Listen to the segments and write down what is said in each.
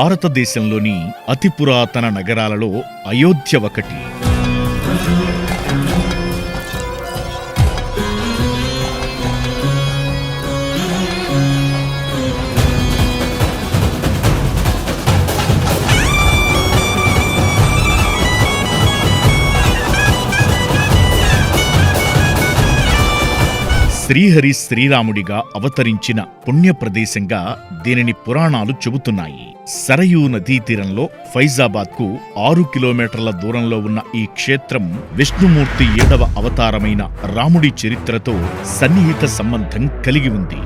భారతదేశంలోని అతి పురాతన నగరాలలో అయోధ్య ఒకటి. శ్రీహరి శ్రీరాముడిగా అవతరించిన పుణ్యప్రదేశంగా దీనిని పురాణాలు చెబుతున్నాయి. సరయూ నదీ తీరంలో ఫైజాబాద్కు 6 కిలోమీటర్ల దూరంలో ఉన్న ఈ క్షేత్రం విష్ణుమూర్తి 7వ అవతారమైన రాముడి చరిత్రతో సన్నిహిత సంబంధం కలిగి ఉంది.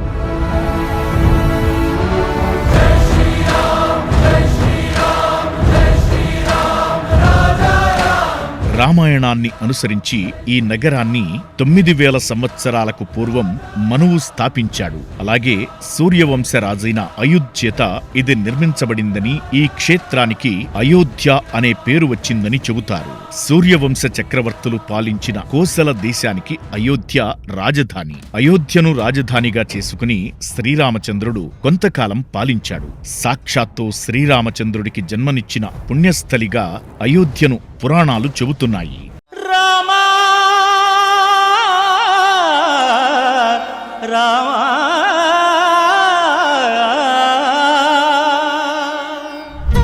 రామాయణాన్ని అనుసరించి ఈ నగరాన్ని 9000 సంవత్సరాలకు పూర్వం మనువు స్థాపించాడు. అలాగే సూర్యవంశ రాజైన అయుధ్యత ఇది నిర్మించబడిందని, ఈ క్షేత్రానికి అయోధ్య అనే పేరు వచ్చిందని చెబుతారు. సూర్యవంశ చక్రవర్తులు పాలించిన కోసల దేశానికి అయోధ్య రాజధాని. అయోధ్యను రాజధానిగా చేసుకుని శ్రీరామచంద్రుడు కొంతకాలం పాలించాడు. సాక్షాత్తు శ్రీరామచంద్రుడికి జన్మనిచ్చిన పుణ్యస్థలిగా అయోధ్యను పురాణాలు చెబుతున్నాయి. రామా రామా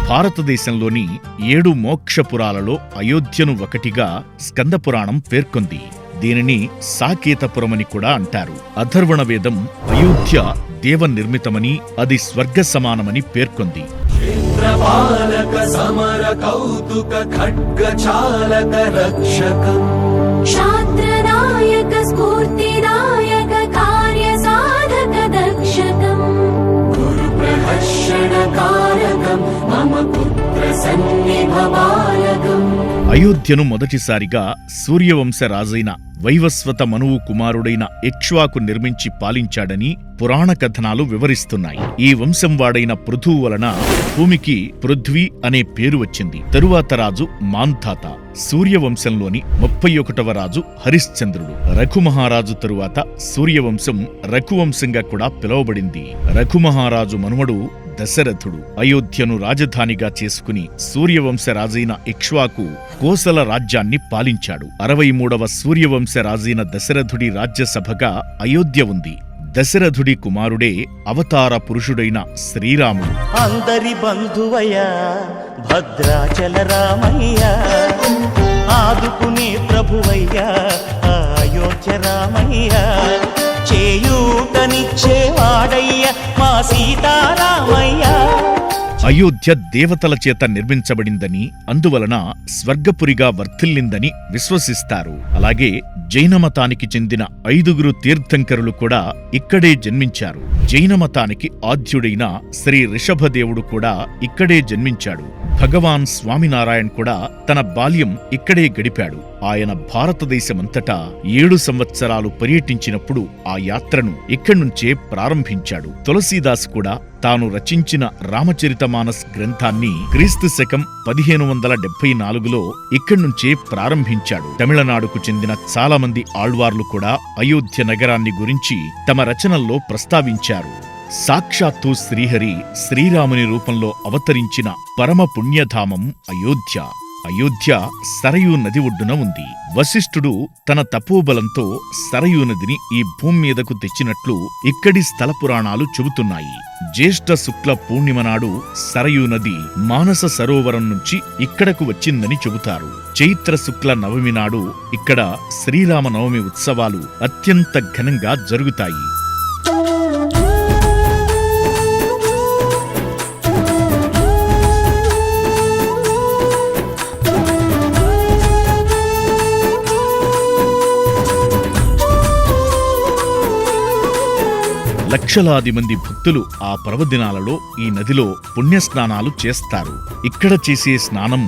భారతదేశంలోని 7 మోక్షపురాలలో అయోధ్యను ఒకటిగా స్కందపురాణం పేర్కొంది. దీనిని సాకేతపురమని కూడా అంటారు. అథర్వణ వేదం అయోధ్య దేవ నిర్మితమని, అది స్వర్గ సమానమని పేర్కొంది. క్షేత్రపాలక సమర కౌతుక ఖడ్గ చాలక రక్షకం క్షాత్రనాయక స్ఫూర్తిదాయక కార్య సాధక దక్షకం గురు ప్రహర్షణ కారకం మమ పుత్ర సన్నిభవాయకం. అయోధ్యను మొదటిసారిగా సూర్యవంశ రాజైన వైవస్వత మనువు కుమారుడైన ఇక్ష్వాకు నిర్మించి పాలించాడని పురాణ కథనాలు వివరిస్తున్నాయి. ఈ వంశం వాడైన పృథువు వలన భూమికి పృథ్వీ అనే పేరు వచ్చింది. తరువాత రాజు మాంధాత. సూర్యవంశంలోని 31వ రాజు హరిశ్చంద్రుడు. రఘుమహారాజు తరువాత సూర్యవంశం రఘువంశంగా కూడా పిలువబడింది. రఘుమహారాజు మనుమడు దశరథుడు. అయోధ్యను రాజధానిగా చేసుకుని సూర్యవంశ రాజైన ఇక్ష్వాకు కోసల రాజ్యాన్ని పాలించాడు. 63వ సూర్యవంశ రాజైన దశరథుడి రాజ్యసభగా అయోధ్య ఉంది. దశరథుడి కుమారుడే అవతార పురుషుడైన శ్రీరాముడు. అందరి బంధువయ్యా భద్రాచల రామయ్యా, ఆదుకునే ప్రభువయ్యా అయోధ్య రామయ్యా, చేయూతనిచ్చేవాడయ్యా మా సీతారామయ్యా. అయోధ్య దేవతల చేత నిర్మించబడిందని, అందువలన స్వర్గపురిగా వర్ధిల్లిందని విశ్వసిస్తారు. అలాగే జైనమతానికి చెందిన 5గురు తీర్థంకరులు కూడా ఇక్కడే జన్మించారు. జైనమతానికి ఆద్యుడైన శ్రీ రిషభదేవుడు కూడా ఇక్కడే జన్మించాడు. భగవాన్ స్వామినారాయణ్ కూడా తన బాల్యం ఇక్కడే గడిపాడు. ఆయన భారతదేశమంతటా 7 సంవత్సరాలు పర్యటించినప్పుడు ఆ యాత్రను ఇక్కడ్నుంచే ప్రారంభించాడు. తులసీదాస్ కూడా తాను రచించిన రామచరితమానస్ గ్రంథాన్ని క్రీస్తు శకం 1574లో ఇక్కడ్నుంచే ప్రారంభించాడు. తమిళనాడుకు చెందిన చాలా మంది ఆళ్వార్లు కూడా అయోధ్య నగరాన్ని గురించి తమ రచనల్లో ప్రస్తావించారు. సాక్షాత్తు శ్రీహరి శ్రీరాముని రూపంలో అవతరించిన పరమ పుణ్యధామం అయోధ్య. అయోధ్య సరయూ నది ఒడ్డున ఉంది. వశిష్ఠుడు తన తపోబలంతో సరయూ నదిని ఈ భూమి మీదకు తెచ్చినట్లు ఇక్కడి స్థల పురాణాలు చెబుతున్నాయి. జ్యేష్ఠ శుక్ల పూర్ణిమ నాడు సరయూ నది మానస సరోవరం నుంచి ఇక్కడకు వచ్చిందని చెబుతారు. చైత్ర శుక్ల నవమి నాడు ఇక్కడ శ్రీరామనవమి ఉత్సవాలు అత్యంత ఘనంగా జరుగుతాయి. లక్షలాది మంది భక్తులు ఆ పర్వదినాలలో ఈ నదిలో పుణ్యస్నానాలు చేస్తారు. ఇక్కడ చేసే స్నానం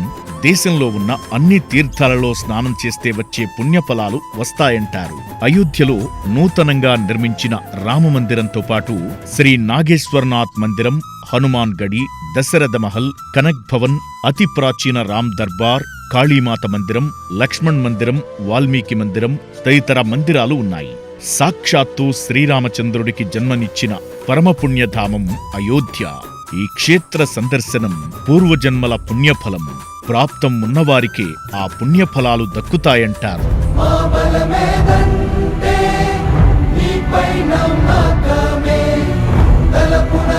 దేశంలో ఉన్న అన్ని తీర్థాలలో స్నానం చేస్తే వచ్చే పుణ్యఫలాలు వస్తాయంటారు. అయోధ్యలో నూతనంగా నిర్మించిన రామమందిరంతో పాటు శ్రీ నాగేశ్వరనాథ్ మందిరం, హనుమాన్ గడి, దశరథ మహల్, కనక్ భవన్, అతి ప్రాచీన రామ్ దర్బార్, కాళీమాత మందిరం, లక్ష్మణ్ మందిరం, వాల్మీకి మందిరం తదితర మందిరాలు ఉన్నాయి. సాక్షాత్తు శ్రీరామచంద్రుడికి జన్మనిచ్చిన పరమపుణ్యధామం అయోధ్య. ఈ క్షేత్ర సందర్శనం పూర్వజన్మల పుణ్యఫలం. ప్రాప్తం ఉన్నవారికే ఆ పుణ్యఫలాలు దక్కుతాయంటారు. నీపై నమ్మకమే తలపున